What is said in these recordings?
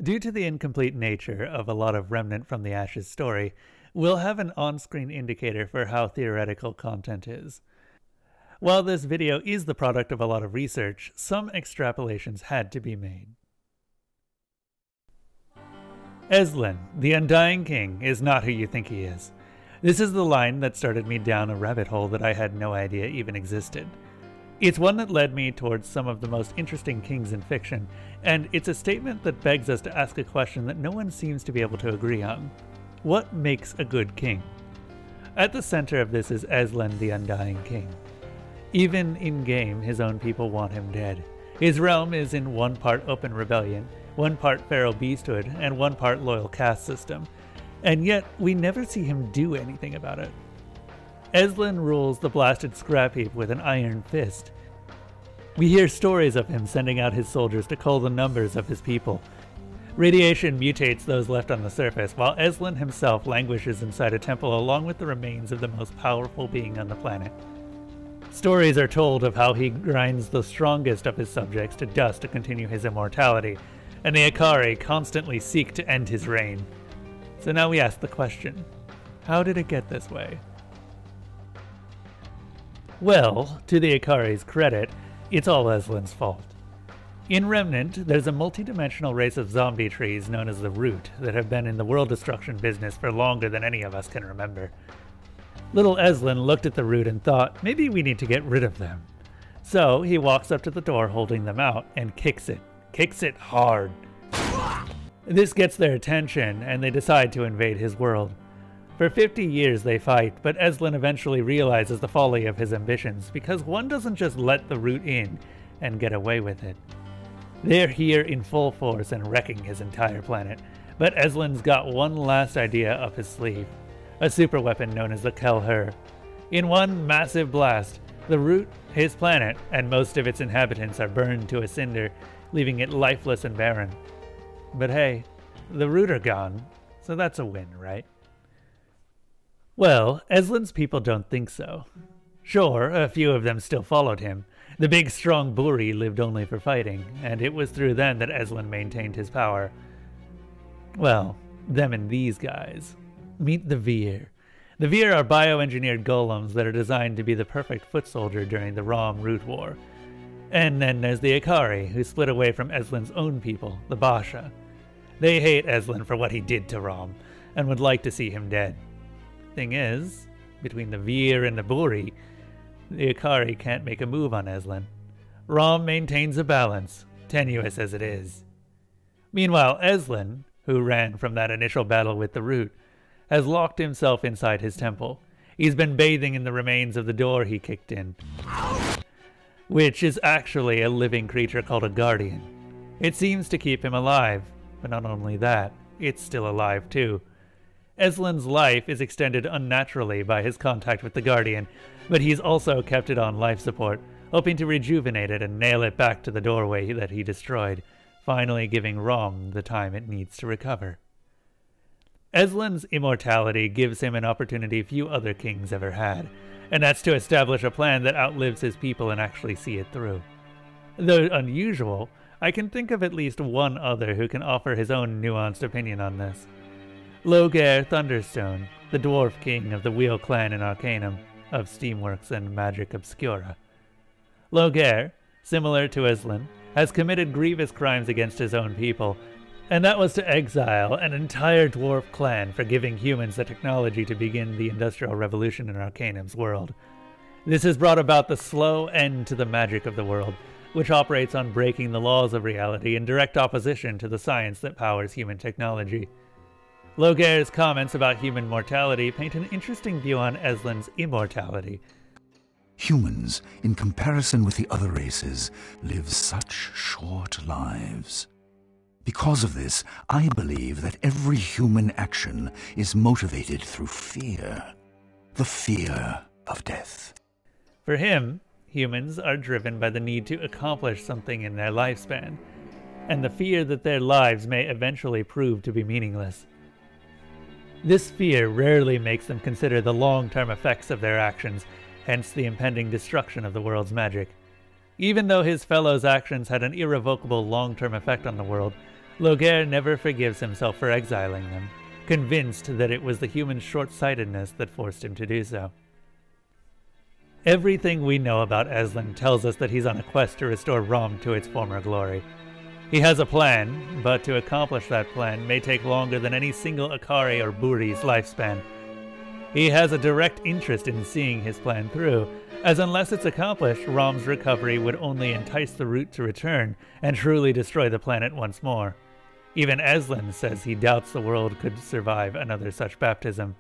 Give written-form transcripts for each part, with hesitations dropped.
Due to the incomplete nature of a lot of Remnant from the Ashes story, we'll have an on-screen indicator for how theoretical content is. While this video is the product of a lot of research, some extrapolations had to be made. Ezlan, the Undying King, is not who you think he is. This is the line that started me down a rabbit hole that I had no idea even existed. It's one that led me towards some of the most interesting kings in fiction, and it's a statement that begs us to ask a question that no one seems to be able to agree on. What makes a good king? At the center of this is Ezlan, the Undying King. Even in-game, his own people want him dead. His realm is in one part open rebellion, one part feral beasthood, and one part loyal caste system, and yet we never see him do anything about it. Ezlan rules the blasted scrap heap with an iron fist. We hear stories of him sending out his soldiers to cull the numbers of his people. Radiation mutates those left on the surface, while Ezlan himself languishes inside a temple along with the remains of the most powerful being on the planet. Stories are told of how he grinds the strongest of his subjects to dust to continue his immortality, and the Ikari constantly seek to end his reign. So now we ask the question, how did it get this way? Well, to the Ikari's credit, it's all Ezlan's fault. In Remnant, there's a multi-dimensional race of zombie trees known as the Root that have been in the world destruction business for longer than any of us can remember. Little Ezlan looked at the Root and thought, maybe we need to get rid of them. So he walks up to the door holding them out and kicks it hard. This gets their attention and they decide to invade his world. For 50 years they fight, but Ezlan eventually realizes the folly of his ambitions, because one doesn't just let the Root in and get away with it. They're here in full force and wrecking his entire planet, but Ezlan's got one last idea up his sleeve, a super weapon known as the Kelher. In one massive blast, the Root, his planet, and most of its inhabitants are burned to a cinder, leaving it lifeless and barren. But hey, the Root are gone, so that's a win, right? Well, Ezlan's people don't think so. Sure, a few of them still followed him. The big strong Buri lived only for fighting, and it was through them that Ezlan maintained his power. Well, them and these guys. Meet the Vir. The Vir are bioengineered golems that are designed to be the perfect foot soldier during the Rom-Root War. And then there's the Ikari, who split away from Ezlan's own people, the Basha. They hate Ezlan for what he did to Rom, and would like to see him dead. Thing is, between the Vir and the Buri, the Ikari can't make a move on Ezlan. Rom maintains a balance, tenuous as it is. Meanwhile, Ezlan, who ran from that initial battle with the Root, has locked himself inside his temple. He's been bathing in the remains of the door he kicked in, which is actually a living creature called a Guardian. It seems to keep him alive, but not only that, it's still alive too. Ezlan's life is extended unnaturally by his contact with the Guardian, but he's also kept it on life support, hoping to rejuvenate it and nail it back to the doorway that he destroyed, finally giving Rom the time it needs to recover. Ezlan's immortality gives him an opportunity few other kings ever had, and that's to establish a plan that outlives his people and actually see it through. Though unusual, I can think of at least one other who can offer his own nuanced opinion on this. Loghaire Thunderstone, the dwarf king of the Wheel clan in Arcanum, of Steamworks and Magic Obscura. Loghaire, similar to Ezlan, has committed grievous crimes against his own people, and that was to exile an entire dwarf clan for giving humans the technology to begin the Industrial Revolution in Arcanum's world. This has brought about the slow end to the magic of the world, which operates on breaking the laws of reality in direct opposition to the science that powers human technology. Loghaire's comments about human mortality paint an interesting view on Ezlan's immortality. Humans, in comparison with the other races, live such short lives. Because of this, I believe that every human action is motivated through fear. The fear of death. For him, humans are driven by the need to accomplish something in their lifespan, and the fear that their lives may eventually prove to be meaningless. This fear rarely makes them consider the long-term effects of their actions, hence the impending destruction of the world's magic. Even though his fellows' actions had an irrevocable long-term effect on the world, Loghaire never forgives himself for exiling them, convinced that it was the human short-sightedness that forced him to do so. Everything we know about Ezlan tells us that he's on a quest to restore Rom to its former glory. He has a plan, but to accomplish that plan may take longer than any single Akari or Buri's lifespan. He has a direct interest in seeing his plan through, as unless it's accomplished, Rom's recovery would only entice the Root to return and truly destroy the planet once more. Even Ezlan says he doubts the world could survive another such baptism.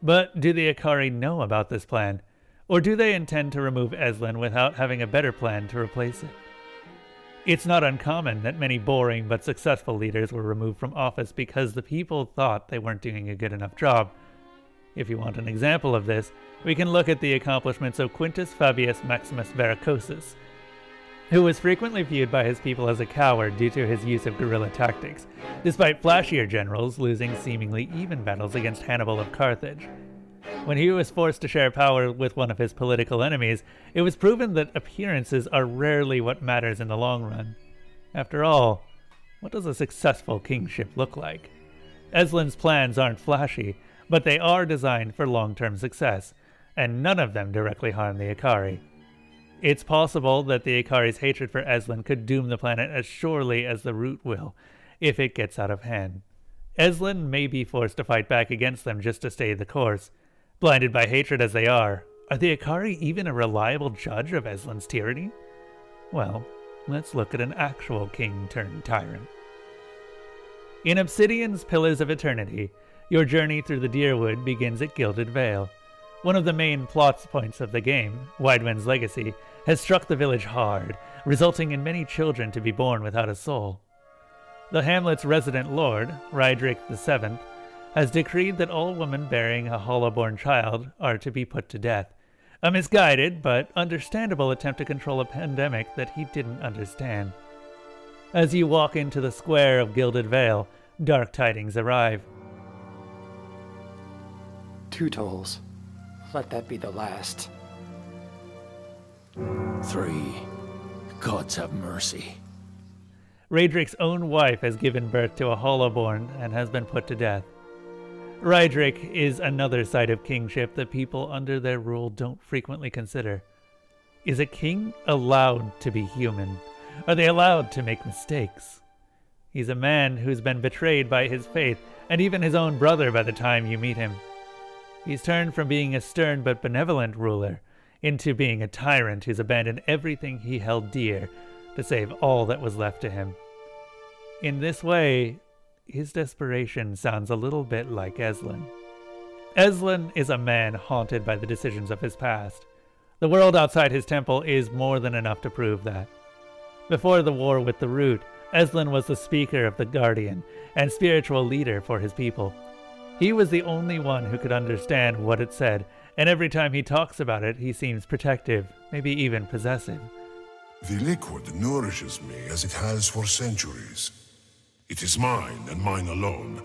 But do the Akari know about this plan? Or do they intend to remove Ezlan without having a better plan to replace it? It's not uncommon that many boring but successful leaders were removed from office because the people thought they weren't doing a good enough job. If you want an example of this, we can look at the accomplishments of Quintus Fabius Maximus Verrucosus, who was frequently viewed by his people as a coward due to his use of guerrilla tactics, despite flashier generals losing seemingly even battles against Hannibal of Carthage. When he was forced to share power with one of his political enemies, it was proven that appearances are rarely what matters in the long run. After all, what does a successful kingship look like? Ezlan's plans aren't flashy, but they are designed for long-term success, and none of them directly harm the Akari. It's possible that the Akari's hatred for Ezlan could doom the planet as surely as the Root will, if it gets out of hand. Ezlan may be forced to fight back against them just to stay the course. Blinded by hatred as they are the Akari even a reliable judge of Ezlan's tyranny? Well, let's look at an actual king-turned-tyrant. In Obsidian's Pillars of Eternity, your journey through the Deerwood begins at Gilded Vale. One of the main plot points of the game, Widewind's Legacy, has struck the village hard, resulting in many children to be born without a soul. The hamlet's resident lord, Raedric VII, has decreed that all women bearing a hollow-born child are to be put to death, a misguided but understandable attempt to control a pandemic that he didn't understand. As you walk into the square of Gilded Vale, dark tidings arrive. 2 tolls. Let that be the last. 3. Gods have mercy. Raedric's own wife has given birth to a hollowborn and has been put to death. Raedric is another side of kingship that people under their rule don't frequently consider. Is a king allowed to be human? Are they allowed to make mistakes? He's a man who's been betrayed by his faith and even his own brother by the time you meet him. He's turned from being a stern but benevolent ruler into being a tyrant who's abandoned everything he held dear to save all that was left to him. In this way, his desperation sounds a little bit like Ezlan. Ezlan is a man haunted by the decisions of his past. The world outside his temple is more than enough to prove that. Before the war with the Root, Ezlan was the speaker of the Guardian and spiritual leader for his people. He was the only one who could understand what it said, and every time he talks about it, he seems protective, maybe even possessive. The liquid nourishes me as it has for centuries. It is mine and mine alone.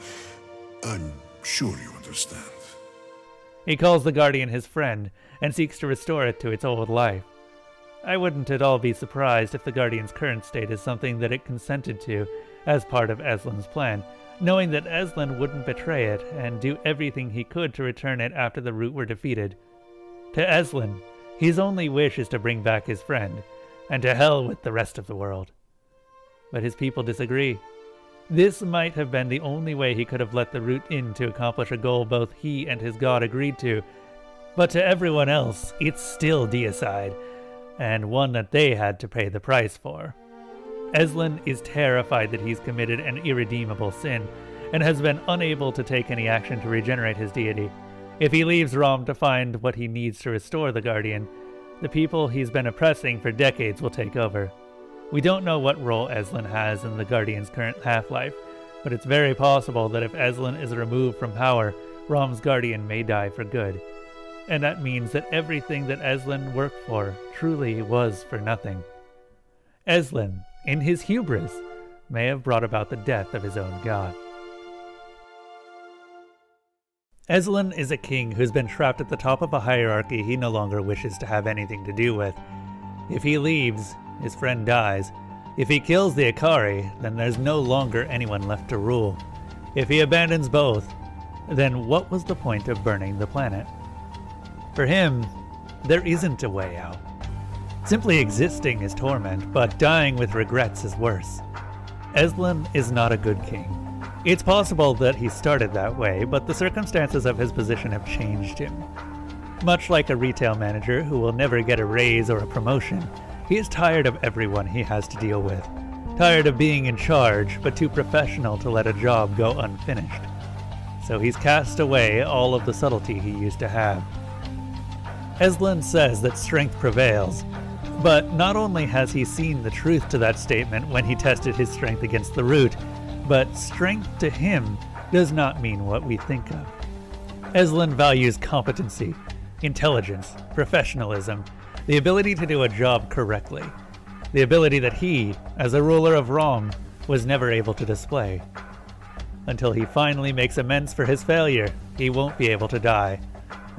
I'm sure you understand. He calls the Guardian his friend and seeks to restore it to its old life. I wouldn't at all be surprised if the Guardian's current state is something that it consented to as part of Ezlan's plan, knowing that Ezlan wouldn't betray it and do everything he could to return it after the Root were defeated. To Ezlan, his only wish is to bring back his friend, and to hell with the rest of the world. But his people disagree. This might have been the only way he could have let the Root in to accomplish a goal both he and his god agreed to, but to everyone else, it's still deicide, and one that they had to pay the price for. Ezlan is terrified that he's committed an irredeemable sin, and has been unable to take any action to regenerate his deity. If he leaves Rom to find what he needs to restore the Guardian, the people he's been oppressing for decades will take over. We don't know what role Ezlan has in the Guardian's current half-life, but it's very possible that if Ezlan is removed from power, Rom's Guardian may die for good. And that means that everything that Ezlan worked for truly was for nothing. Ezlan, in his hubris, may have brought about the death of his own god. Ezlan is a king who's been trapped at the top of a hierarchy he no longer wishes to have anything to do with. If he leaves, his friend dies, If he kills the Ikari, then there's no longer anyone left to rule. If he abandons both, then what was the point of burning the planet? For him, there isn't a way out. Simply existing is torment, but dying with regrets is worse. Ezlan is not a good king. It's possible that he started that way, but the circumstances of his position have changed him. Much like a retail manager who will never get a raise or a promotion, he is tired of everyone he has to deal with. Tired of being in charge, but too professional to let a job go unfinished. So he's cast away all of the subtlety he used to have. Ezlan says that strength prevails, but not only has he seen the truth to that statement when he tested his strength against the root, but strength to him does not mean what we think of. Ezlan values competency, intelligence, professionalism, the ability to do a job correctly, the ability that he, as a ruler of Rom, was never able to display. Until he finally makes amends for his failure, he won't be able to die.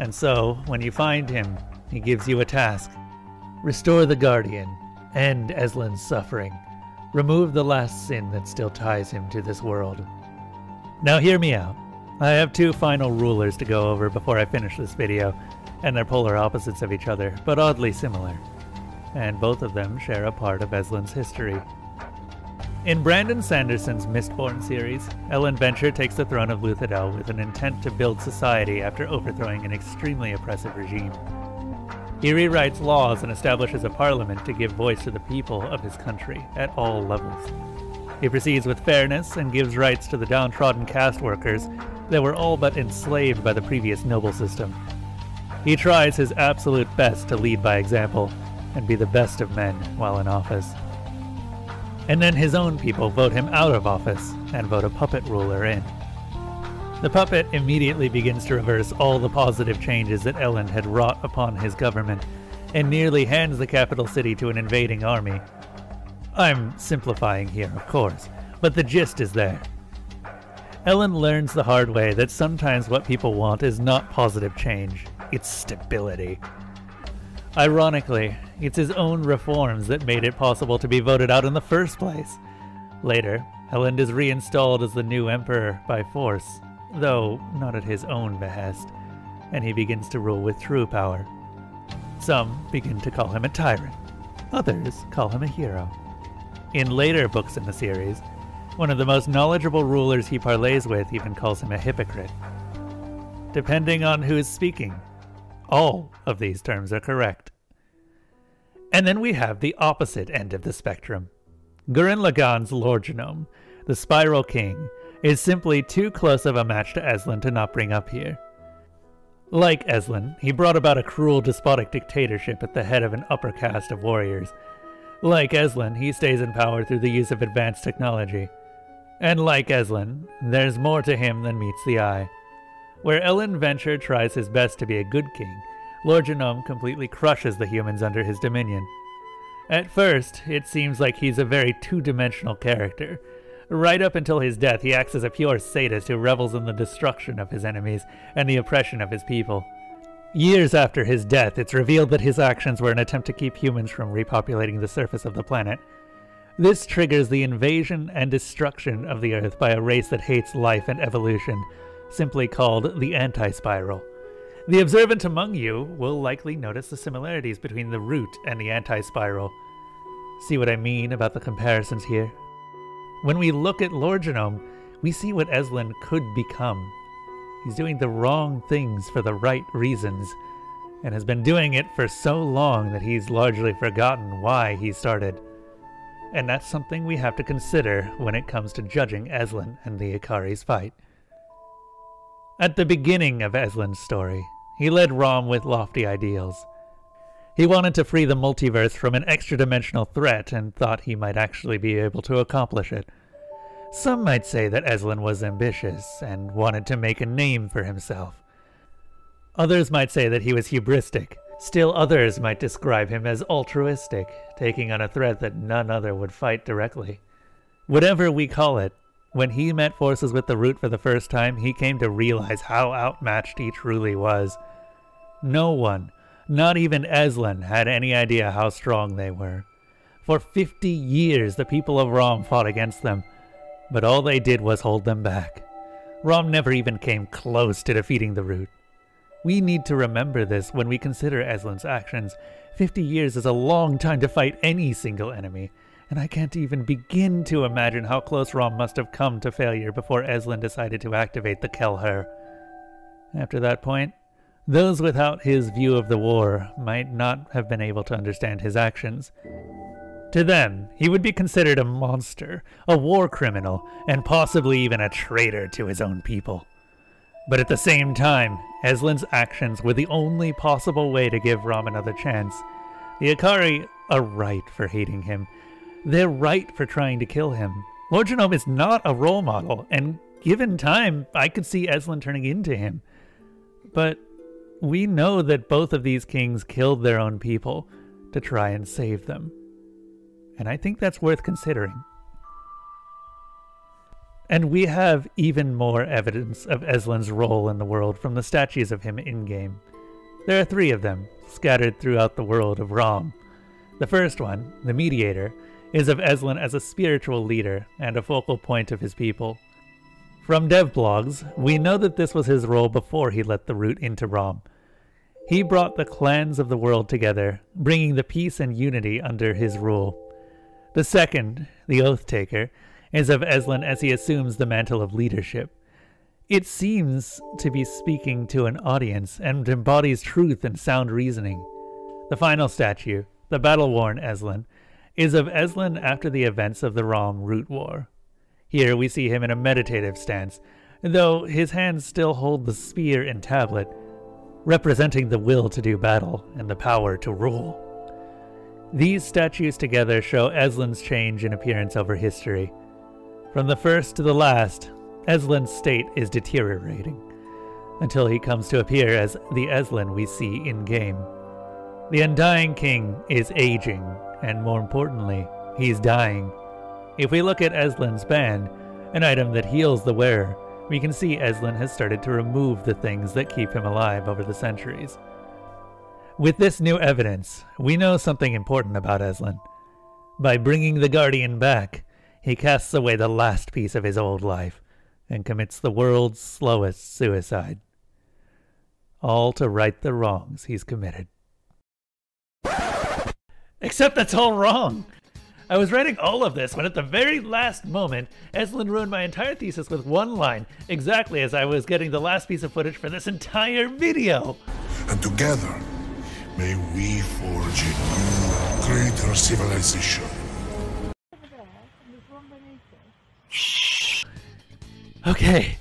And so, when you find him, he gives you a task. Restore the Guardian, end Ezlan's suffering, remove the last sin that still ties him to this world. Now hear me out. I have two final rulers to go over before I finish this video, and they're polar opposites of each other, but oddly similar. And both of them share a part of Ezlan's history. In Brandon Sanderson's Mistborn series, Elend Venture takes the throne of Luthadel with an intent to build society after overthrowing an extremely oppressive regime. He rewrites laws and establishes a parliament to give voice to the people of his country at all levels. He proceeds with fairness and gives rights to the downtrodden caste workers that were all but enslaved by the previous noble system. He tries his absolute best to lead by example and be the best of men while in office. And then his own people vote him out of office and vote a puppet ruler in. The puppet immediately begins to reverse all the positive changes that Elend had wrought upon his government and nearly hands the capital city to an invading army. I'm simplifying here, of course, but the gist is there. Elend learns the hard way that sometimes what people want is not positive change, it's stability. Ironically, it's his own reforms that made it possible to be voted out in the first place. Later, Elend is reinstalled as the new emperor by force, though not at his own behest, and he begins to rule with true power. Some begin to call him a tyrant, others call him a hero. In later books in the series, one of the most knowledgeable rulers he parleys with even calls him a hypocrite. Depending on who is speaking, all of these terms are correct. And then we have the opposite end of the spectrum. Gurren Lagann's Lordgenome, the Spiral King, is simply too close of a match to Ezlan to not bring up here. Like Ezlan, he brought about a cruel despotic dictatorship at the head of an upper caste of warriors. Like Ezlan, he stays in power through the use of advanced technology. And like Ezlan, there's more to him than meets the eye. Where Elend Venture tries his best to be a good king, Lordgenome completely crushes the humans under his dominion. At first, it seems like he's a very two-dimensional character. Right up until his death, he acts as a pure sadist who revels in the destruction of his enemies and the oppression of his people. Years after his death, it's revealed that his actions were an attempt to keep humans from repopulating the surface of the planet. This triggers the invasion and destruction of the Earth by a race that hates life and evolution, simply called the Anti-Spiral. The observant among you will likely notice the similarities between the root and the Anti-Spiral. See what I mean about the comparisons here? When we look at Lordgenome, we see what Ezlan could become. He's doing the wrong things for the right reasons, and has been doing it for so long that he's largely forgotten why he started. And that's something we have to consider when it comes to judging Ezlan and the Ikari's fight. At the beginning of Ezlan's story, he led Rom with lofty ideals. He wanted to free the multiverse from an extra-dimensional threat and thought he might actually be able to accomplish it. Some might say that Ezlan was ambitious and wanted to make a name for himself. Others might say that he was hubristic. Still others might describe him as altruistic, taking on a threat that none other would fight directly. Whatever we call it, when he met forces with the Root for the first time, he came to realize how outmatched he truly was. No one, not even Ezlan, had any idea how strong they were. For 50 years, the people of Rom fought against them, but all they did was hold them back. Rom never even came close to defeating the Root. We need to remember this when we consider Ezlan's actions. 50 years is a long time to fight any single enemy, and I can't even begin to imagine how close Rom must have come to failure before Ezlan decided to activate the Kelher. After that point, those without his view of the war might not have been able to understand his actions. To them, he would be considered a monster, a war criminal, and possibly even a traitor to his own people. But at the same time, Ezlan's actions were the only possible way to give Rom another chance. The Akari are right for hating him. They're right for trying to kill him. Lordgenome is not a role model, and given time, I could see Ezlan turning into him. But we know that both of these kings killed their own people to try and save them. And I think that's worth considering. And we have even more evidence of Ezlan's role in the world from the statues of him in-game. There are 3 of them, scattered throughout the world of Rom. The first one, the Mediator, is of Ezlan as a spiritual leader and a focal point of his people. From dev blogs, we know that this was his role before he let the Root into Rom. He brought the clans of the world together, bringing the peace and unity under his rule. The second, the Oath-Taker, is of Ezlan as he assumes the mantle of leadership. It seems to be speaking to an audience and embodies truth and sound reasoning. The final statue, the battle-worn Ezlan, is of Ezlan after the events of the Rom Root War. Here we see him in a meditative stance, though his hands still hold the spear and tablet, representing the will to do battle and the power to rule. These statues together show Ezlan's change in appearance over history. From the first to the last, Ezlan's state is deteriorating, until he comes to appear as the Ezlan we see in-game. The Undying King is aging, and more importantly, he's dying. If we look at Ezlan's band, an item that heals the wearer, we can see Ezlan has started to remove the things that keep him alive over the centuries. With this new evidence, we know something important about Ezlan. By bringing the Guardian back, he casts away the last piece of his old life and commits the world's slowest suicide. All to right the wrongs he's committed. Except that's all wrong! I was writing all of this when at the very last moment, Ezlan ruined my entire thesis with one line, exactly as I was getting the last piece of footage for this entire video! And together, may we forge a new, greater civilization. Okay,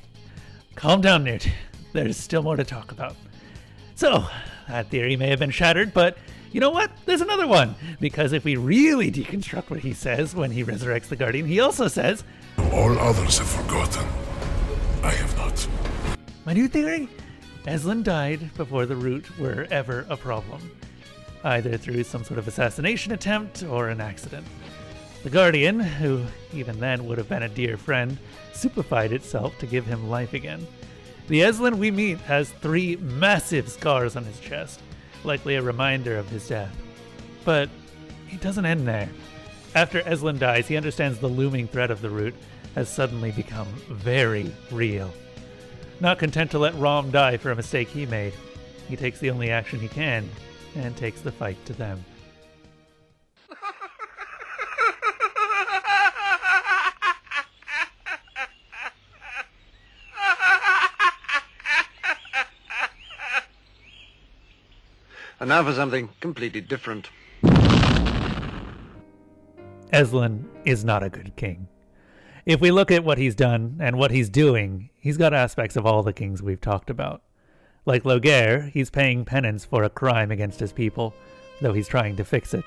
calm down, Newt. There's still more to talk about. So, that theory may have been shattered, but you know what? There's another one. Because if we really deconstruct what he says when he resurrects the Guardian, he also says, All others have forgotten. I have not. My new theory? Ezlan died before the Root were ever a problem, either through some sort of assassination attempt or an accident. The Guardian, who even then would have been a dear friend, superfied itself to give him life again. The Ezlan we meet has 3 massive scars on his chest, likely a reminder of his death. But it doesn't end there. After Ezlan dies, he understands the looming threat of the Root has suddenly become very real. Not content to let Rom die for a mistake he made, he takes the only action he can and takes the fight to them. And now for something completely different. Ezlan is not a good king. If we look at what he's done and what he's doing, he's got aspects of all the kings we've talked about. Like Loghaire, he's paying penance for a crime against his people, though he's trying to fix it.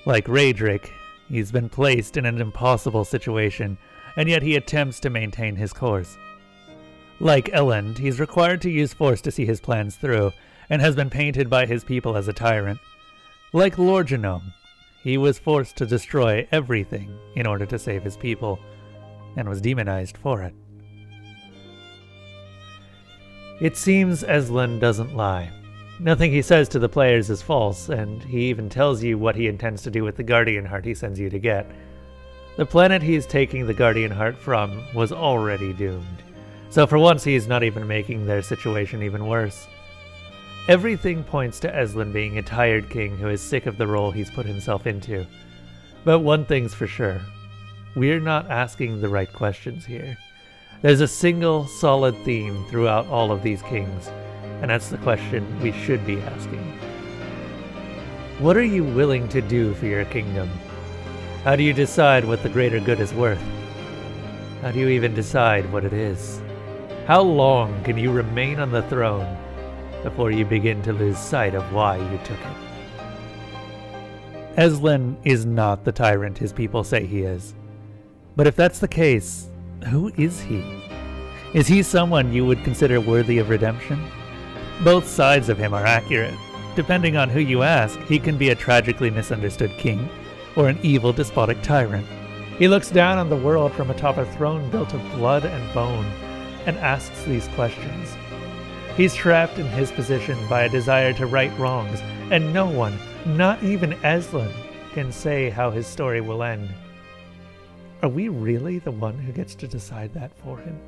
Like Raedric, he's been placed in an impossible situation, and yet he attempts to maintain his course. Like Elend, he's required to use force to see his plans through, and has been painted by his people as a tyrant. Like Lordgenome, he was forced to destroy everything in order to save his people, and was demonized for it. It seems Ezlan doesn't lie. Nothing he says to the players is false, and he even tells you what he intends to do with the Guardian Heart he sends you to get. The planet he's taking the Guardian Heart from was already doomed, so for once he's not even making their situation even worse. Everything points to Ezlan being a tired king who is sick of the role he's put himself into. But one thing's for sure, we're not asking the right questions here. There's a single, solid theme throughout all of these kings, and that's the question we should be asking. What are you willing to do for your kingdom? How do you decide what the greater good is worth? How do you even decide what it is? How long can you remain on the throne before you begin to lose sight of why you took it? Ezlan is not the tyrant his people say he is. But if that's the case, who is he? Is he someone you would consider worthy of redemption? Both sides of him are accurate. Depending on who you ask, he can be a tragically misunderstood king, or an evil despotic tyrant. He looks down on the world from atop a throne built of blood and bone, and asks these questions. He's trapped in his position by a desire to right wrongs, and no one, not even Ezlan, can say how his story will end. Are we really the one who gets to decide that for him?